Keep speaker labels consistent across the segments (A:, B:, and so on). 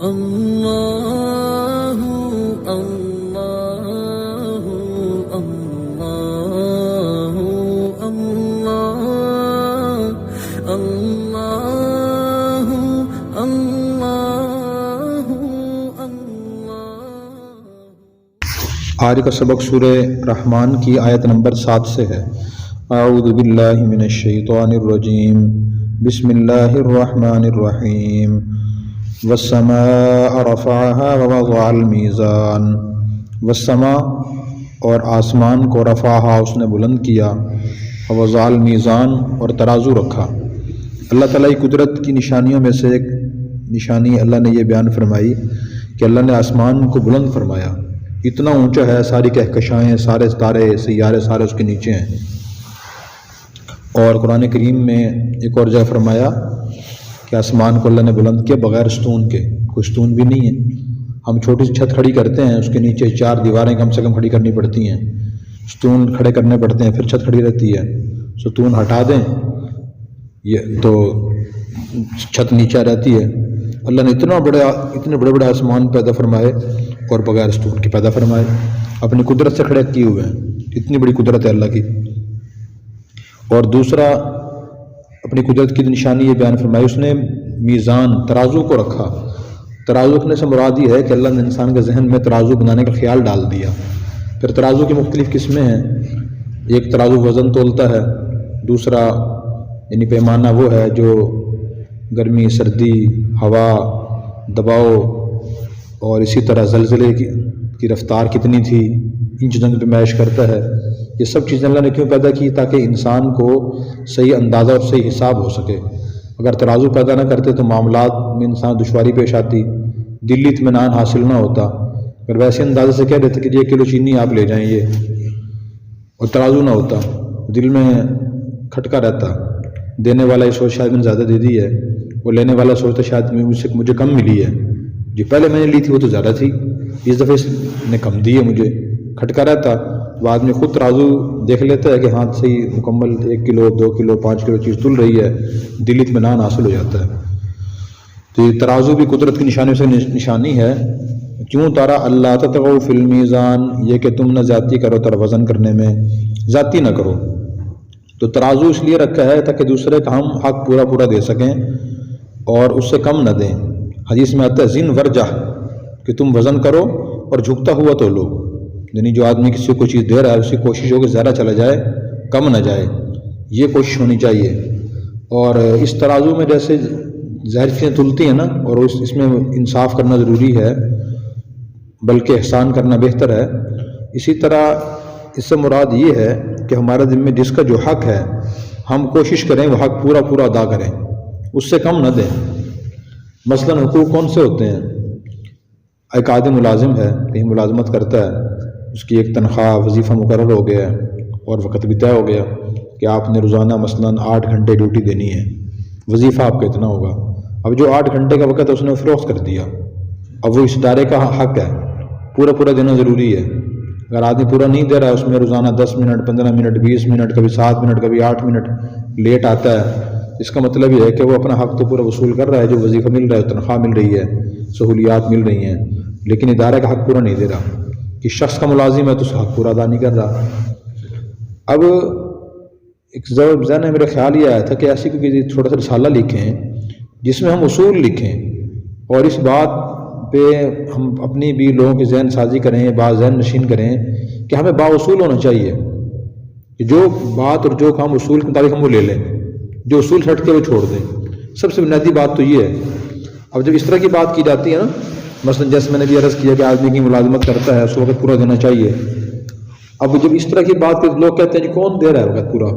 A: اللہ اللہ اللہ اللہ اللہ اللہ اللہ۔
B: آج کا سبق سورہ رحمان کی آیت نمبر 7 سے ہے۔ اعوذ باللہ من الشیطان الرجیم، بسم اللہ الرحمن الرحیم۔ والسماء رفعها ووضع الميزان، والسماء اور آسمان کو رفعها اس نے بلند کیا، ووضع الميزان اور ترازو رکھا۔ اللہ تعالیٰ کی قدرت کی نشانیوں میں سے ایک نشانی اللہ نے یہ بیان فرمائی کہ اللہ نے آسمان کو بلند فرمایا، اتنا اونچا ہے، ساری کہکشائیں، سارے ستارے، سیارے سارے اس کے نیچے ہیں۔ اور قرآن کریم میں ایک اور جگہ فرمایا کہ آسمان کو اللہ نے بلند کیا بغیر ستون کے، کوئی ستون بھی نہیں ہے۔ ہم چھوٹی سی چھت کھڑی کرتے ہیں، اس کے نیچے 4 دیواریں کم سے کم کھڑی کرنی پڑتی ہیں، ستون کھڑے کرنے پڑتے ہیں، پھر چھت کھڑی رہتی ہے۔ ستون ہٹا دیں یہ تو چھت نیچے رہتی ہے۔ اللہ نے اتنے بڑے بڑے آسمان پیدا فرمائے اور بغیر ستون کے پیدا فرمائے، اپنی قدرت سے کھڑے کیے ہوئے ہیں، اتنی بڑی قدرت ہے اللہ کی۔ اور دوسرا اپنی قدرت کی نشانی یہ بیان فرمائی، اس نے میزان ترازو کو رکھا۔ ترازو رکھنے سے مراد یہ ہے کہ اللہ نے انسان کے ذہن میں ترازو بنانے کا خیال ڈال دیا۔ پھر ترازو کی مختلف قسمیں ہیں، ایک ترازو وزن تولتا ہے، دوسرا یعنی پیمانہ وہ ہے جو گرمی، سردی، ہوا، دباؤ اور اسی طرح زلزلے کی رفتار کتنی تھی، انچ جنگ پہ میش کرتا ہے۔ یہ سب چیزیں اللہ نے کیوں پیدا کی؟ تاکہ انسان کو صحیح اندازہ اور صحیح حساب ہو سکے۔ اگر ترازو پیدا نہ کرتے تو معاملات میں انسان دشواری پیش آتی، دلی اطمینان حاصل نہ ہوتا۔ اگر ویسے اندازے سے کہہ دیتے کہ 1 کلو چینی آپ لے جائیں یہ، اور ترازو نہ ہوتا، دل میں کھٹکا رہتا، دینے والا یہ سوچ شاید میں نے زیادہ دے دی ہے، وہ لینے والا سوچتا شاید مجھے کم ملی ہے، جو پہلے میں نے لی تھی وہ تو زیادہ تھی، اس دفعہ اس نے کم دی ہے، مجھے کھٹکا رہتا۔ تو آدمی خود ترازو دیکھ لیتا ہے کہ ہاں صحیح مکمل 1 کلو 2 کلو 5 کلو چیز تل رہی ہے، دل اطمینان حاصل ہو جاتا ہے۔ تو یہ ترازو بھی قدرت کی نشانیوں سے نشانی ہے۔ کیوں اتارا؟ اللہ تطغوا فی المیزان، یہ کہ تم نہ زیادتی کرو وزن کرنے میں، زیادتی نہ کرو۔ تو ترازو اس لیے رکھا ہے تاکہ دوسرے کا ہم حق پورا دے سکیں اور اس سے کم نہ دیں۔ حدیث میں آتا ہے زن ورجح، کہ تم وزن کرو اور جھکتا ہوا تو لو، یعنی جو آدمی کسی کو چیز دے رہا ہے اس کی کوشش ہو کہ زیادہ چلا جائے کم نہ جائے، یہ کوشش ہونی چاہیے۔ اور اس ترازو میں جیسے ظاہر چیزیں تلتی ہیں نا، اور اس میں انصاف کرنا ضروری ہے، بلکہ احسان کرنا بہتر ہے۔ اسی طرح اس سے مراد یہ ہے کہ ہمارے ذمہ جس کا جو حق ہے ہم کوشش کریں وہ حق پورا ادا کریں، اس سے کم نہ دیں۔ مثلا حقوق کون سے ہوتے ہیں؟ ایک آدمی ملازم ہے، کہیں ملازمت کرتا ہے، اس کی ایک تنخواہ وظیفہ مقرر ہو گیا ہے اور وقت بھی طے ہو گیا کہ آپ نے روزانہ مثلا 8 گھنٹے ڈیوٹی دینی ہے، وظیفہ آپ کا اتنا ہوگا۔ اب جو 8 گھنٹے کا وقت ہے اس نے فروخت کر دیا، اب وہ اس ادارے کا حق ہے، پورا دینا ضروری ہے۔ اگر آدمی پورا نہیں دے رہا ہے، اس میں روزانہ 10 منٹ 15 منٹ 20 منٹ کبھی 7 منٹ کبھی 8 منٹ لیٹ آتا ہے، اس کا مطلب یہ ہے کہ وہ اپنا حق تو پورا وصول کر رہا ہے، جو وظیفہ مل رہا ہے، تنخواہ مل رہی ہے، سہولیات مل رہی ہیں، لیکن ادارے کا حق پورا نہیں دے رہا۔ کہ شخص کا ملازم ہے تو اس کا حق پورا ادا نہیں کر رہا۔ اب ایک ذہن میں میرا خیال یہ آیا تھا کہ ایسی کوئی تھوڑا سا رسالہ لکھیں جس میں ہم اصول لکھیں، اور اس بات پہ ہم اپنی بھی لوگوں کی ذہن سازی کریں، ذہن نشین کریں کہ ہمیں بااصول ہونا چاہیے، کہ جو بات اور جو کام اصول کے مطابق ہم وہ لے لیں، جو اصول ہٹ کے وہ چھوڑ دیں۔ سب سے بنیادی بات تو یہ ہے۔ اب جب اس طرح کی بات کی جاتی ہے نا، مثلا جیسے میں نے بھی عرض کیا کہ آدمی کی ملازمت کرتا ہے اس وقت پورا دینا چاہیے، اب جب اس طرح کی بات لوگ کہتے ہیں جی کون دے رہا ہے وقت پورا،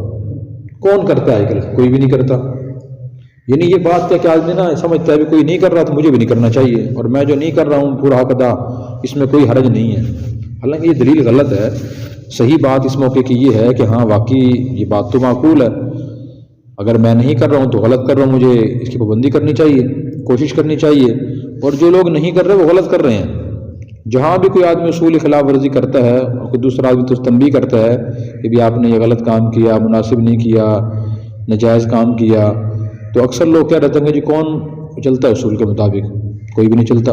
B: کون کرتا ہے؟ کوئی بھی نہیں کرتا۔ یعنی یہ بات ہے کہ آدمی نا سمجھتا ہے کہ کوئی نہیں کر رہا تو مجھے بھی نہیں کرنا چاہیے، اور میں جو نہیں کر رہا ہوں پورا حق ادا، اس میں کوئی حرج نہیں ہے۔ حالانکہ یہ دلیل غلط ہے۔ صحیح بات اس موقع کی یہ ہے کہ ہاں واقعی یہ بات تو معقول ہے، اگر میں نہیں کر رہا ہوں تو غلط کر رہا ہوں، مجھے اس کی پابندی کرنی چاہیے، کوشش کرنی چاہیے، اور جو لوگ نہیں کر رہے وہ غلط کر رہے ہیں۔ جہاں بھی کوئی آدمی اصول کی خلاف ورزی کرتا ہے اور کوئی دوسرا آدمی تو تنبیہ کرتا ہے کہ بھی آپ نے یہ غلط کام کیا، مناسب نہیں کیا، ناجائز کام کیا، تو اکثر لوگ کیا رہتے ہیں کہ جی کون چلتا ہے اصول کے مطابق، کوئی بھی نہیں چلتا۔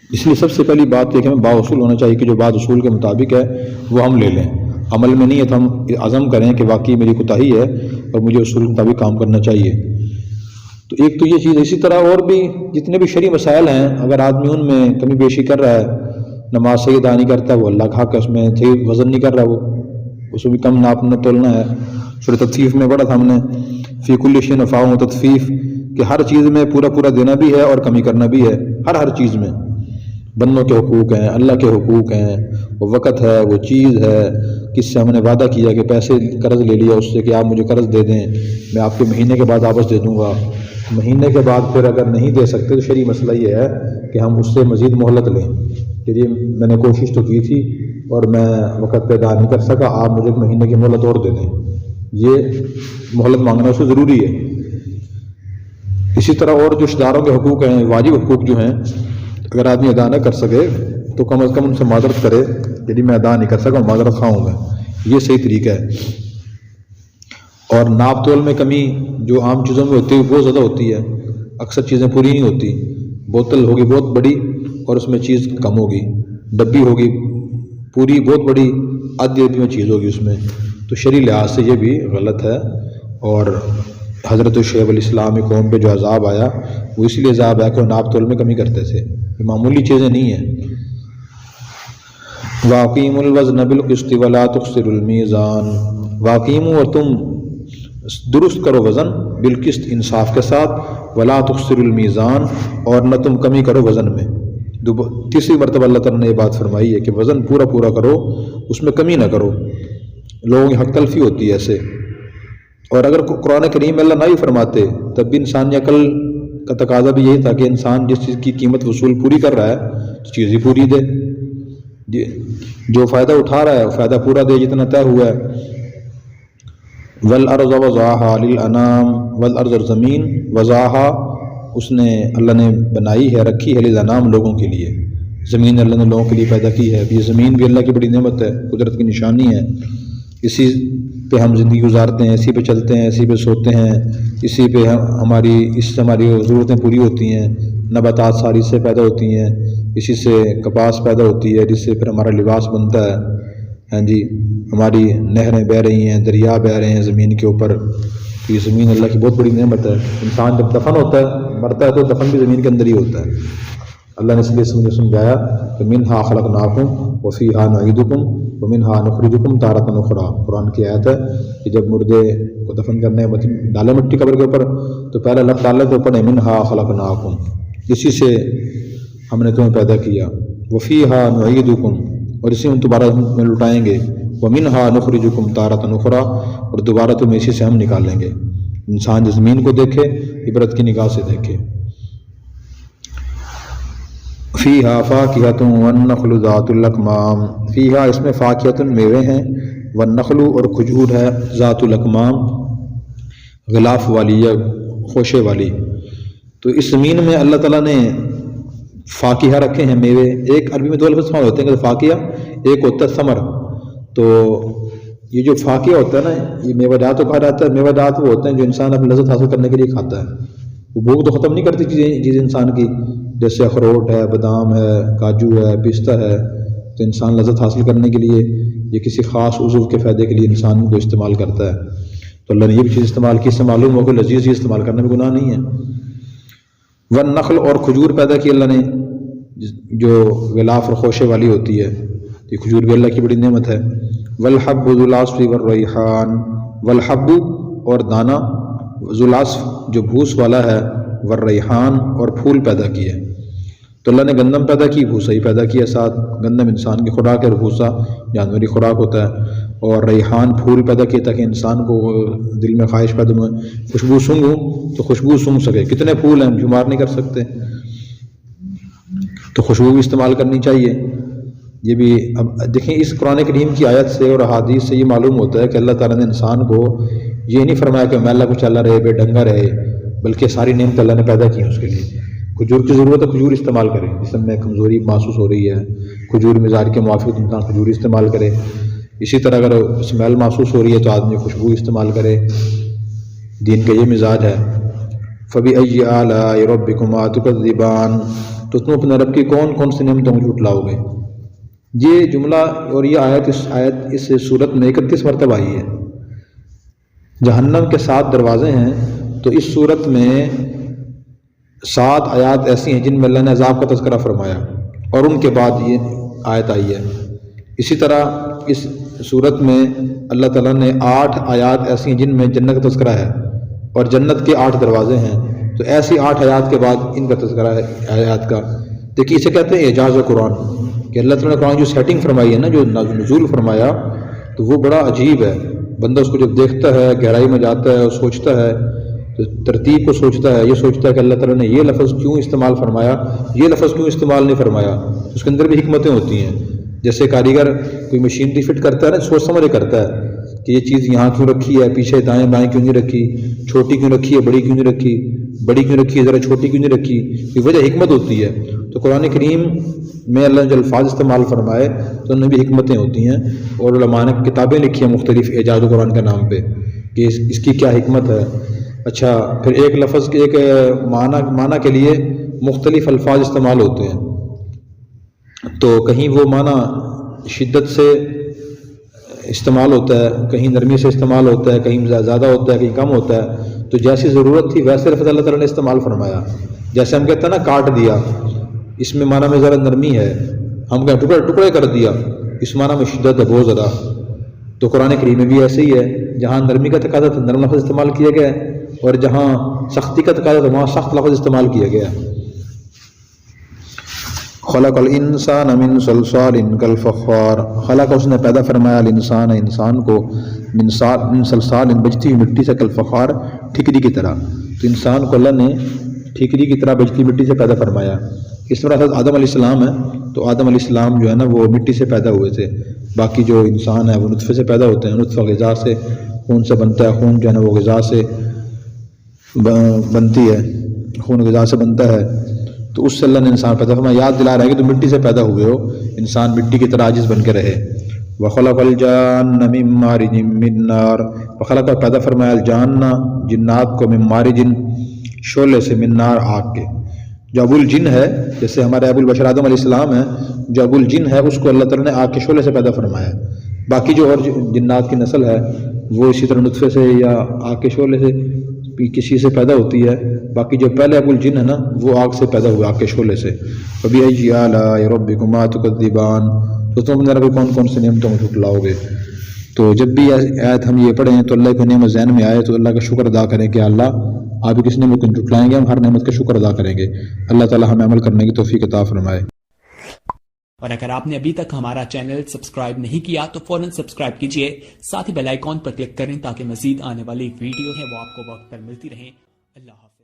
B: اس لیے سب سے پہلی بات یہ کہ ہمیں بااصول ہونا چاہیے کہ جو بات اصول کے مطابق ہے وہ ہم لے لیں، عمل میں نہیں ہے تو ہم عزم کریں کہ واقعی میری کوتاہی ہے اور مجھے اصول کے مطابق کام کرنا چاہیے۔ تو ایک تو یہ چیز، اسی طرح اور بھی جتنے بھی شرعی مسائل ہیں، اگر آدمی ان میں کمی بیشی کر رہا ہے، نماز صحیح ادا نہیں کرتا، وہ اللہ کا حق ہے، اس میں صحیح وزن نہیں کر رہا، وہ اس میں بھی کم ناپنا تولنا ہے۔ سورۃ تطفیف میں پڑھا تھا ہم نے، فی کل شیء نفع و تطفیف، کہ ہر چیز میں پورا پورا دینا بھی ہے اور کمی کرنا بھی ہے، ہر چیز میں۔ بندوں کے حقوق ہیں، اللہ کے حقوق ہیں، وہ وقت ہے، وہ چیز ہے، کس سے ہم نے وعدہ کیا کہ پیسے قرض لے لیا اس سے کہ آپ مجھے قرض دے دیں، میں آپ کے مہینے کے بعد واپس دے دوں گا، مہینے کے بعد پھر اگر نہیں دے سکتے تو شرعی مسئلہ یہ ہے کہ ہم اس سے مزید مہلت لیں کہ جی میں نے کوشش تو کی تھی اور میں وقت پہ ادا نہیں کر سکا، آپ مجھے ایک مہینے کی مہلت اور دے دیں۔ یہ مہلت مانگنا اس سے ضروری ہے۔ اسی طرح اور جو رشتہ داروں کے حقوق ہیں، واجب حقوق جو ہیں، اگر آدمی ادا نہ کر سکے تو کم از کم ان سے معذرت کرے، یعنی میں ادا نہیں کر سکا، معذرت خواہ ہوں میں، یہ صحیح طریقہ ہے۔ اور ناپ تول میں کمی جو عام چیزوں میں ہوتی ہے بہت زیادہ ہوتی ہے، اکثر چیزیں پوری نہیں ہوتی۔ بوتل ہوگی بہت بڑی اور اس میں چیز کم ہوگی، ڈبی ہوگی پوری بہت بڑی، آدھی میں چیز ہوگی اس میں، تو شرعی لحاظ سے یہ بھی غلط ہے۔ اور حضرت شعیب علیہ السلام کی قوم پہ جو عذاب آیا وہ اس لیے عذاب آیا کہ وہ ناپ تول میں کمی کرتے تھے، یہ معمولی چیزیں نہیں ہیں۔ وَأَقِیمُوا الْوَزْنَ بِالْقِسْطِ وَلَا تُخْسِرُوا الْمِیزَانَ، واقیموا، اور تم درست کرو وزن، بالقسط، انصاف کے ساتھ، ولا تخسروا المیزان، اور نہ تم کمی کرو وزن میں۔ تیسری مرتبہ اللہ تعالیٰ نے یہ بات فرمائی ہے کہ وزن پورا پورا کرو، اس میں کمی نہ کرو۔ لوگوں کی حق تلفی ہوتی ہے ایسے، اور اگر قرآن کریم میں اللہ نہ ہی فرماتے تب بھی انسانی عقل کا تقاضا بھی یہی تھا کہ انسان جس چیز کی قیمت وصول پوری کر رہا ہے تو چیز ہی پوری دے، جو فائدہ اٹھا رہا ہے فائدہ پورا دے جتنا طے ہوا ہے۔ والارض وضعها للانام، والارض، اور زمین، وضعها، اس نے اللہ نے بنائی ہے، رکھی ہے، للانام، لوگوں کے لیے، زمین اللہ نے لوگوں کے لیے پیدا کی ہے۔ یہ زمین بھی اللہ کی بڑی نعمت ہے، قدرت کی نشانی ہے، اسی پہ ہم زندگی گزارتے ہیں، اسی پہ چلتے ہیں، اسی پہ سوتے ہیں، اسی پہ اس سے ہماری ضرورتیں پوری ہوتی ہیں، نباتات ساری اس سے پیدا ہوتی ہیں، اسی سے کپاس پیدا ہوتی ہے جس سے پھر ہمارا لباس بنتا ہے، ہاں جی، ہماری نہریں بہہ رہی ہیں، دریا بہہ رہے ہیں زمین کے اوپر۔ یہ زمین اللہ کی بہت بڑی نعمت ہے۔ انسان جب دفن ہوتا ہے، مرتا ہے، تو دفن بھی زمین کے اندر ہی ہوتا ہے۔ اللہ نے اس لیے سمجھایا کہ منہا خلقناکم وفیہا نعیدکم ومنہا نخرجکم تارۃ اخری۔ قرآن کی آیت ہے کہ جب مردے کو دفن کرنے ڈالے مٹی قبر کے اوپر تو پہلے اللہ تعالیٰ کو پڑھے منہا خلقناکم، اسی سے ہم نے تمہیں پیدا کیا، وفیہا نعیدکم، اور اسی میں دوبارہ میں لٹائیں گے، ومنہا نخرجکم تارۃ اخری، اور دوبارہ تمہیں اسی سے ہم نکالیں گے۔ انسان جس زمین کو دیکھے عبرت کی نگاہ سے دیکھے۔ فیہا فاکہۃ والنخل ذات الاکمام، فیہا، اس میں فاکہۃ، میوے ہیں، والنخل، اور کھجور ہے، ذات الاکمام، غلاف والی یا خوشے والی۔ تو اس زمین میں اللہ تعالیٰ نے فاکہہ رکھے ہیں، میوے۔ ایک عربی میں دو لفظ استعمال ہوتے ہیں کہ فاکہہ، ایک ہوتا ہے ثمر۔ تو یہ جو فاکہہ ہوتا ہے نا، یہ میوہ جات کو کہا جاتا ہے۔ میوہ جات وہ ہوتے ہیں جو انسان اپنی لذت حاصل کرنے کے لیے کھاتا ہے، وہ بھوک تو ختم نہیں کرتی چیز انسان کی، جیسے اخروٹ ہے، بادام ہے، کاجو ہے، پستہ ہے، تو انسان لذت حاصل کرنے کے لیے یہ کسی خاص عضو کے فائدے کے لیے انسان کو استعمال کرتا ہے۔ تو اللہ نے یہ بھی چیز استعمال کی، اس سے معلوم ہو کہ لذیذ چیز استعمال کرنے میں گناہ نہیں ہے۔ والنخل، اور کھجور پیدا کی اللہ نے، جو غلاف اور خوشے والی ہوتی ہے، یہ کھجور بھی اللہ کی بڑی نعمت ہے۔ والحب ذو العصف والریحان، والحب، اور دانہ، ذو العصف، جو بھوس والا ہے، والریحان، اور پھول پیدا کیے۔ تو اللہ نے گندم پیدا کی، بھوسا ہی پیدا کیا ساتھ۔ گندم انسان کی خوراک ہے اور بھوسا جانوری خوراک ہوتا ہے، اور ریحان پھول پیدا کیا تاکہ انسان کو دل میں خواہش پیدا ہو، خوشبو سونگھوں تو خوشبو سونگھ سکے۔ کتنے پھول ہیں ہم شمار نہیں کر سکتے، تو خوشبو بھی استعمال کرنی چاہیے۔ یہ بھی اب دیکھیں، اس قرآن کریم کی آیت سے اور احادیث سے یہ معلوم ہوتا ہے کہ اللہ تعالیٰ نے انسان کو یہ نہیں فرمایا کہ میلا کو چلا رہے، بے ڈنگا رہے، بلکہ ساری نعمت اللہ نے پیدا کی ہیں اس کے لیے۔ کھجور کی ضرورت ہے، کھجور استعمال کرے، جسم میں کمزوری محسوس ہو رہی ہے، کھجور مزاج کے موافق انسان کھجور استعمال کرے۔ اسی طرح اگر اسمیل محسوس ہو رہی ہے تو آدمی خوشبو استعمال کرے، دین کا یہ مزاج ہے۔ فَبِأَيِّ آلَاءِ رَبِّكُمَا تُكَذِّبَانِ، تو تم اپنے رب کی کون کون سی نعمتوں کو جھٹلاؤ گے۔ یہ جملہ اور یہ آیت اس صورت میں 31 مرتبہ آئی ہے۔ جہنم کے 7 دروازے ہیں، تو اس صورت میں 7 آیات ایسی ہیں جن میں اللہ نے عذاب کا تذکرہ فرمایا اور ان کے بعد یہ آیت آئی ہے۔ اسی طرح اس صورت میں اللہ تعالیٰ نے 8 آیات ایسی ہیں جن میں جنت کا تذکرہ ہے اور جنت کے 8 دروازے ہیں، تو ایسی 8 آیات کے بعد ان کا تذکرہ ہے آیات کا۔ دیکھیے اسے کہتے ہیں اعجاز قرآن، کہ اللہ تعالیٰ نے قرآن جو سیٹنگ فرمائی ہے نا، جو نزول فرمایا، تو وہ بڑا عجیب ہے۔ بندہ اس کو جب دیکھتا ہے، گہرائی میں جاتا ہے اور سوچتا ہے، تو ترتیب کو سوچتا ہے، یہ سوچتا ہے کہ اللہ تعالیٰ نے یہ لفظ کیوں استعمال فرمایا، یہ لفظ کیوں استعمال نہیں فرمایا۔ اس کے اندر بھی حکمتیں ہوتی ہیں۔ جیسے کاریگر کوئی مشینری فٹ کرتا ہے نا، سوچ سمجھ کرتا ہے کہ یہ چیز یہاں کیوں رکھی ہے، پیچھے دائیں بائیں کیوں نہیں رکھی، چھوٹی کیوں رکھی ہے، بڑی کیوں نہیں رکھی، بڑی کیوں رکھی ہے، ذرا چھوٹی کیوں نہیں رکھی، یہ وجہ حکمت ہوتی ہے۔ تو قرآن کریم میں اللہ نے جو الفاظ استعمال فرمائے تو ان میں بھی حکمتیں ہوتی ہیں، اور علماء نے کتابیں لکھی ہیں مختلف اعجاز قرآن کے نام پہ کہ اس کی کیا حکمت ہے۔ اچھا، پھر ایک لفظ کے ایک معنی کے لیے مختلف الفاظ استعمال ہوتے ہیں، تو کہیں وہ معنی شدت سے استعمال ہوتا ہے، کہیں نرمی سے استعمال ہوتا ہے، کہیں زیادہ ہوتا ہے، کہیں کم ہوتا ہے۔ تو جیسی ضرورت تھی ویسے لفظ اللہ تعالیٰ نے استعمال فرمایا۔ جیسے ہم کہتے ہیں نا کاٹ دیا، اس میں معنی میں ذرا نرمی ہے، ہم کہیں ٹکڑے ٹکڑے کر دیا، اس معنی میں شدت ہے بہت زیادہ۔ تو قرآن کریم میں بھی ایسے ہی ہے، جہاں نرمی کا تقاضا تھا نرم لفظ استعمال کیا گیا ہے، اور جہاں سختی کا تقاضا تھا وہاں سخت لفظ استعمال کیا گیا ہے۔ خلق الانسان من صلصال کالفخار، خلق اس نے پیدا فرمایا الانسان انسان کو من صلصال بجتی ہوئی مٹی سے، کالفخار ٹھیکری کی طرح۔ تو انسان کو اللہ نے ٹھیکری کی طرح بجتی مٹی سے پیدا فرمایا۔ اس طرح حضرت آدم علیہ السلام ہے، تو آدم علیہ السلام جو ہے نا وہ مٹی سے پیدا ہوئے تھے، باقی جو انسان ہے وہ نطفے سے پیدا ہوتے ہیں، نطفہ غذا سے خون سے بنتا ہے، خون جو ہے نا وہ غذا سے بنتی ہے، خون غذا سے بنتا ہے، تو اس سے اللہ نے انسان پیدا فرمایا۔ یاد دلا رہا ہے کہ تم مٹی سے پیدا ہوئے ہو، انسان مٹی کی طرح عاجز بن کے رہے۔ وخلق الجان من مارج من نار، وخلق پیدا فرمایا الجان جنات کو من مارج شعلے سے، من نار آگ کے۔ جو ابو الجن ہے، جیسے ہمارے ابو البشر آدم علیہ السلام ہے، جو ابو الجن ہے اس کو اللہ تعالیٰ نے آگ کے شعلے سے پیدا فرمایا۔ باقی جو اور جنات کی نسل ہے وہ اسی طرح نطفے سے یا آگ کے شعلے سے کسی سے پیدا ہوتی ہے، باقی جو پہلے ابو الجن ہے نا وہ آگ سے پیدا ہوا، آگ کے شعلے سے۔ فَبِأَيِّ آلَاءِ رَبِّكُمَا تُكَذِّبَانِ، تو تم اپنے رب کون کون سے نعمتوں کو جھٹلاؤ گے۔ تو جب بھی آیت ہم یہ پڑھیں تو اللہ کی نعمت ذہن میں آئے تو اللہ کا شکر ادا کریں کہ اللہ آپ کس نعمت کو جھٹلائیں گے، ہم ہر نعمت کا شکر ادا کریں گے۔ اللہ تعالی ہمیں عمل کرنے کی توفیق عطا فرمائے۔
C: اور اگر آپ نے ابھی تک ہمارا چینل سبسکرائب نہیں کیا تو فوراً سبسکرائب کیجئے، ساتھ ہی بیل آئیکن پر کلک کریں تاکہ مزید آنے والی ویڈیو ہیں وہ آپ کو وقت پر ملتی رہیں۔ اللہ حافظ۔